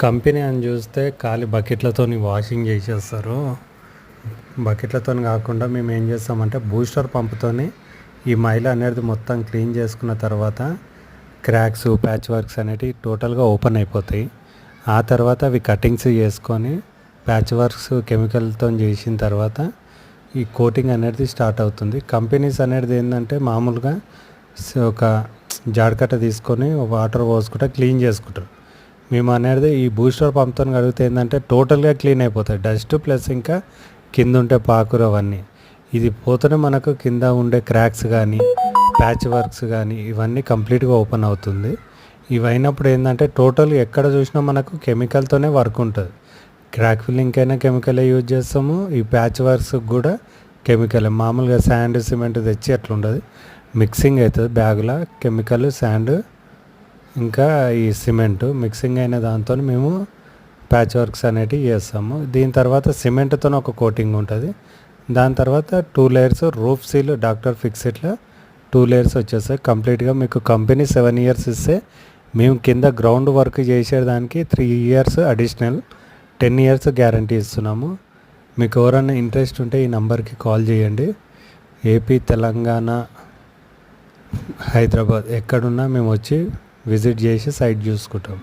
Company అని చూస్తే ఖాళీ బకెట్లతోని వాషింగ్ చేసేస్తారు. బకెట్లతోని కాకుండా మేము ఏం చేస్తామంటే బూస్టర్ పంపుతోని ఈ మైల అనేది మొత్తం క్లీన్ చేసుకున్న తర్వాత క్రాక్స్, ప్యాచ్ వర్క్స్ అనేటివి టోటల్గా ఓపెన్ అయిపోతాయి. ఆ తర్వాత అవి కటింగ్స్ చేసుకొని ప్యాచ్ వర్క్స్ కెమికల్తో చేసిన తర్వాత ఈ కోటింగ్ అనేది స్టార్ట్ అవుతుంది. కంపెనీస్ అనేది ఏంటంటే మామూలుగా ఒక జాడకట్ట తీసుకొని వాటర్ పోసుకుంటే క్లీన్ చేసుకుంటారు. మేము అనేది ఈ బూస్టర్ పంప్తో కడిగితే ఏంటంటే టోటల్గా క్లీన్ అయిపోతాయి. డస్ట్ ప్లస్ ఇంకా కింద ఉంటే పాకురు అవన్నీ ఇది పోతేనే మనకు కింద ఉండే క్రాక్స్ కానీ ప్యాచ్ వర్క్స్ కానీ ఇవన్నీ కంప్లీట్గా ఓపెన్ అవుతుంది. ఇవి అయినప్పుడు ఏంటంటే టోటల్ ఎక్కడ చూసినా మనకు కెమికల్తోనే వర్క్ ఉంటుంది. క్రాక్ ఫిల్లింగ్ అయినా కెమికలే యూజ్ చేస్తాము. ఈ ప్యాచ్ వర్క్స్ కూడా కెమికలే. మామూలుగా శాండ్ సిమెంట్ తెచ్చి అట్లా ఉండదు, మిక్సింగ్ అవుతుంది. బ్యాగులో కెమికల్, శాండ్ ఇంకా ఈ సిమెంట్ మిక్సింగ్ అయిన దాంతో మేము ప్యాచ్ వర్క్స్ అనేటివి చేస్తాము. దీని తర్వాత సిమెంట్తో ఒక కోటింగ్ ఉంటుంది. దాని తర్వాత 2 లేయర్స్ రూఫ్ సీల్ డాక్టర్ ఫిక్సిట్లో 2 లేయర్స్ వచ్చేస్తాయి. కంప్లీట్గా మీకు కంపెనీ 7 ఇయర్స్ ఇస్తే మేము కింద గ్రౌండ్ వర్క్ చేసేదానికి 3 ఇయర్స్ అడిషనల్ 10 ఇయర్స్ గ్యారంటీ ఇస్తున్నాము. మీకు ఎవరైనా ఇంట్రెస్ట్ ఉంటే ఈ నెంబర్కి కాల్ చేయండి. ఏపీ, తెలంగాణ, హైదరాబాద్ ఎక్కడున్నా మేము వచ్చి విజిట్ చేసి సైట్ చూసుకుంటాం.